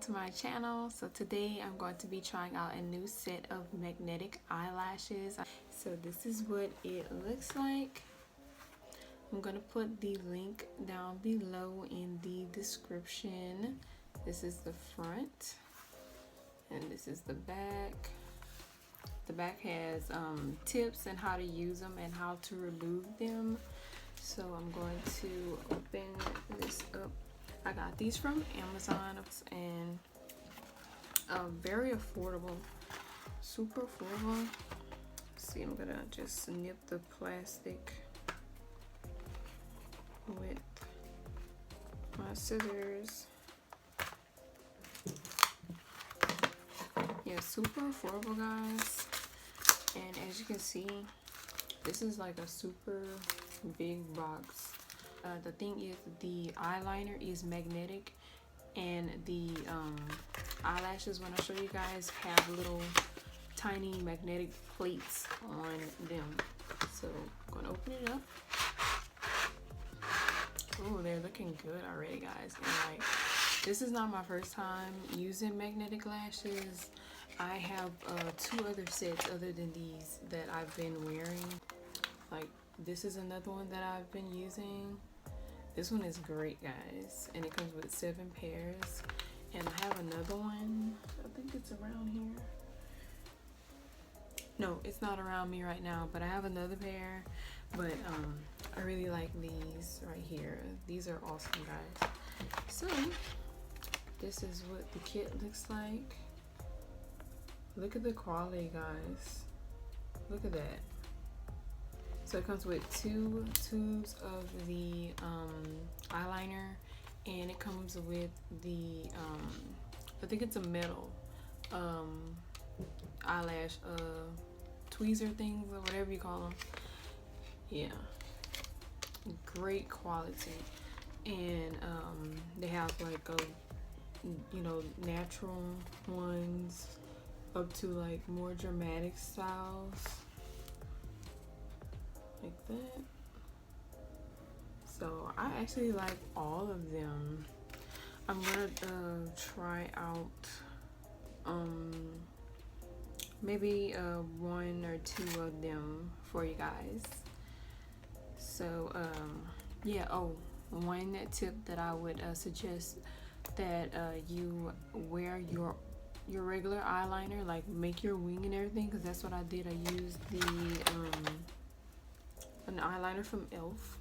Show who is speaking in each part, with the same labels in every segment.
Speaker 1: to my channel. So today I'm going to be trying out a new set of magnetic eyelashes. So this is what it looks like. I'm going to put the link down below in the description. This is the front and this is the back. The back has tips and how to use them and how to remove them. So I'm going to open this up. I got these from Amazon and very affordable, super affordable. See, I'm gonna just snip the plastic with my scissors. Yeah, super affordable, guys. And as you can see, this is like a super big box. The thing is, the eyeliner is magnetic, and the eyelashes, when I show you guys, have little tiny magnetic plates on them. So I'm gonna open it up. Oh, they're looking good already, guys. And like, this is not my first time using magnetic lashes. I have 2 other sets other than these that I've been wearing. Like, this is another one that I've been using. This one is great, guys, and it comes with 7 pairs. And I have another one, I think it's around here. No, it's not around me right now, but I have another pair. But I really like these right here. These are awesome, guys. So this is what the kit looks like. Look at the quality, guys. Look at that. So it comes with 2 tubes of the eyeliner, and it comes with the I think it's a metal eyelash tweezer things or whatever you call them. Yeah, great quality. And they have like natural ones up to like more dramatic styles like that. So I actually like all of them. I'm gonna try out maybe 1 or 2 of them for you guys. So yeah, one tip that I would suggest, that you wear your regular eyeliner, like make your wing and everything, because that's what I did. I used the an eyeliner from e.l.f.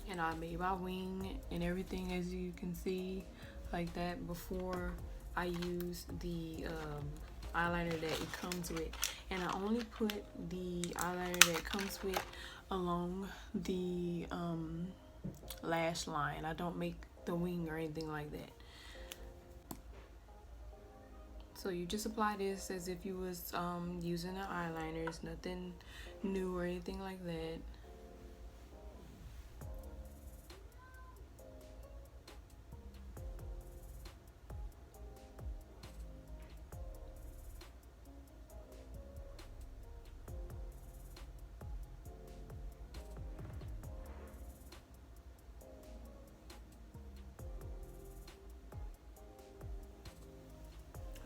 Speaker 1: and I made my wing and everything, as you can see, like that, before I used the eyeliner that it comes with. And I only put the eyeliner that it comes with along the lash line. I don't make the wing or anything like that. So you just apply this as if you was using an eyeliner. It's nothing new or anything like that.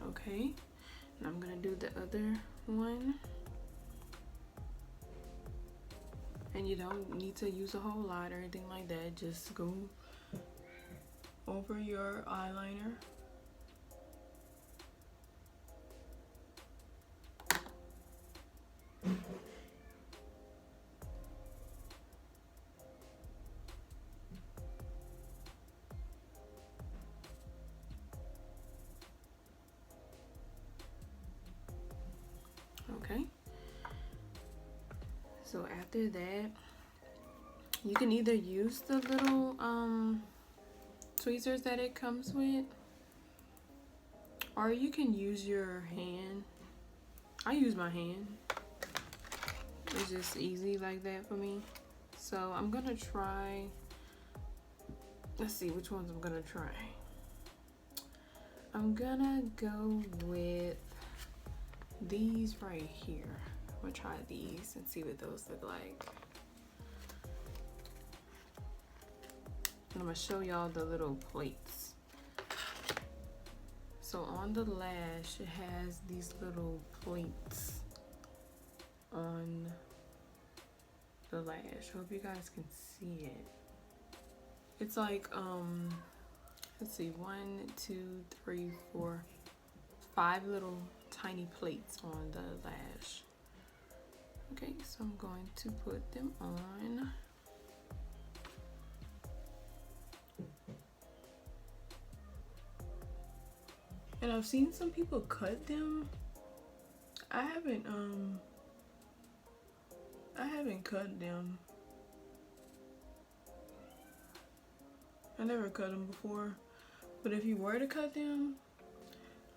Speaker 1: Okay, and I'm gonna do the other one. And you don't need to use a whole lot or anything like that. Just go over your eyeliner. Okay. So after that, you can either use the little tweezers that it comes with, or you can use your hand. I use my hand. It's just easy like that for me. So I'm gonna try, let's see which ones I'm gonna try. I'm gonna go with these right here. I'm gonna try these and see what those look like. And I'm gonna show y'all the little plates. So on the lash, it has these little plates on the lash. Hope you guys can see it. It's like let's see, 1, 2, 3, 4, 5 little tiny plates on the lash. Okay, so I'm going to put them on. And I've seen some people cut them. I haven't cut them. I never cut them before. But if you were to cut them,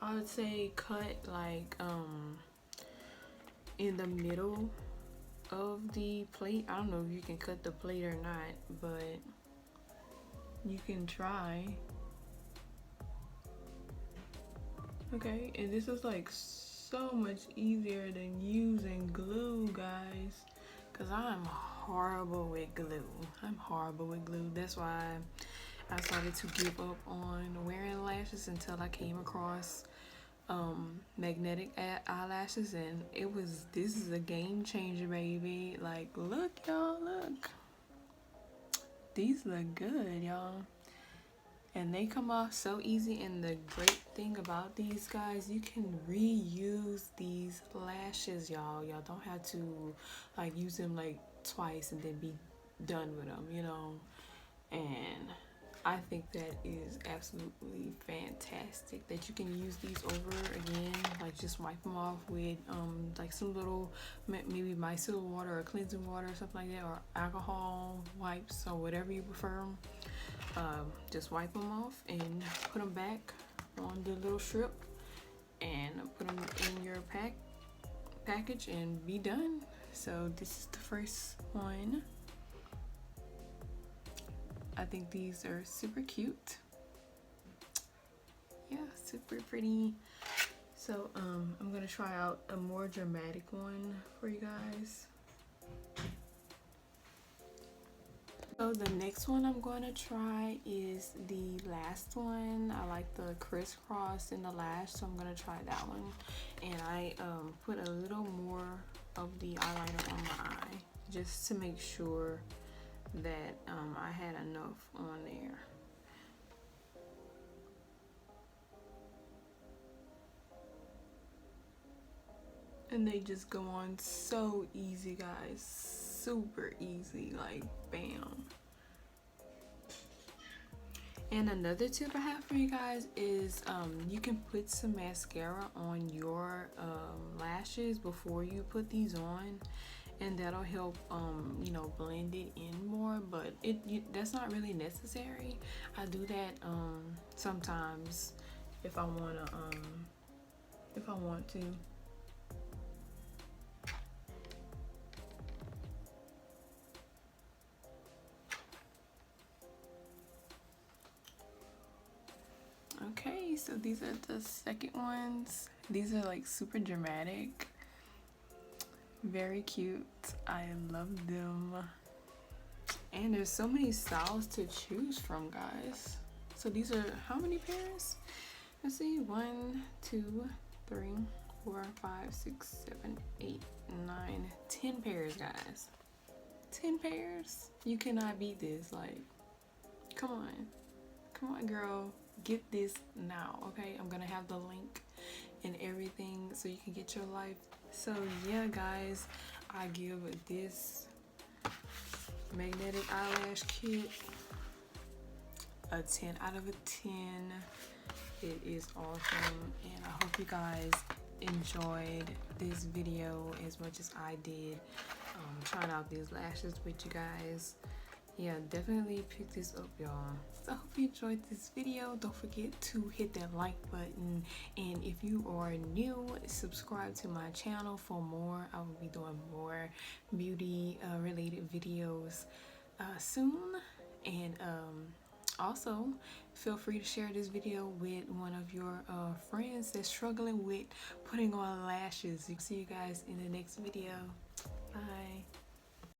Speaker 1: I would say cut like in the middle of the plate. I don't know if you can cut the plate or not, but you can try. Okay, and this is like so much easier than using glue, guys, because I'm horrible with glue. I'm horrible with glue. That's why I started to give up on wearing lashes until I came across magnetic eyelashes, and this is a game changer, baby. Like, look, y'all, look, these look good, y'all, and they come off so easy. And the great thing about these guys, you can reuse these lashes, y'all. Y'all don't have to like use them like twice and then be done with them, you know. And I think that is absolutely fantastic that you can use these over again. Like, just wipe them off with like some little maybe micellar water or cleansing water or something like that, or alcohol wipes or whatever you prefer. Just wipe them off and put them back on the little strip and put them in your package and be done. So this is the first one. I think these are super cute. Yeah, super pretty. So I'm gonna try out a more dramatic one for you guys. So the next one I'm going to try is the last one. I like the crisscross in the lash, so I'm going to try that one. And I put a little more of the eyeliner on my eye just to make sure that I had enough on there. And they just go on so easy, guys. Super easy, like bam. And another tip I have for you guys is you can put some mascara on your lashes before you put these on, and that'll help you know, blend it in more. But that's not really necessary. I do that sometimes if I want to. Okay, so these are the second ones. These are like super dramatic, very cute. I love them, and there's so many styles to choose from, guys. So these are how many pairs? Let's see, 1, 2, 3, 4, 5, 6, 7, 8, 9, 10 pairs, guys. 10 pairs. You cannot beat this. Like, come on, girl. Get this now, okay? I'm gonna have the link and everything so you can get your life. So yeah, guys, I give this magnetic eyelash kit a 10 out of a 10. It is awesome, and I hope you guys enjoyed this video as much as I did trying out these lashes with you guys. Yeah, definitely pick this up, y'all. So I hope you enjoyed this video. Don't forget to hit that like button, and if you are new, subscribe to my channel for more. I will be doing more beauty related videos soon. And also feel free to share this video with one of your friends that's struggling with putting on lashes. See you guys in the next video. Bye.